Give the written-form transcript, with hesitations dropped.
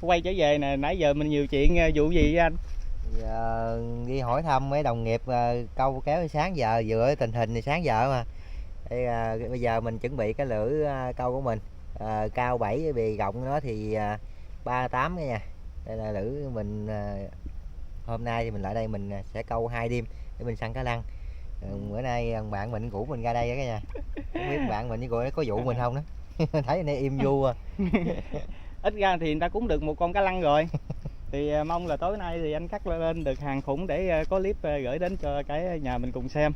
quay trở về nè, nãy giờ mình nhiều chuyện, vụ gì với anh? Giờ đi hỏi thăm mấy đồng nghiệp câu kéo sáng giờ vừa tình hình thì sáng giờ mà. Bây giờ mình chuẩn bị cái lưỡi câu của mình, cao 7 bì rộng nó thì 38 cái nha. Đây là lưỡi mình, hôm nay thì mình lại đây mình sẽ câu 2 đêm để mình săn cá lăng. Bữa nay bạn mình rủ mình ra đây đó cả nhà, không biết bạn mình với có vụ mình không đó. Thấy nay im du à. Ít ra thì người ta cũng được một con cá lăng rồi. Thì mong là tối nay thì anh cắt lên được hàng khủng để có clip gửi đến cho cái nhà mình cùng xem.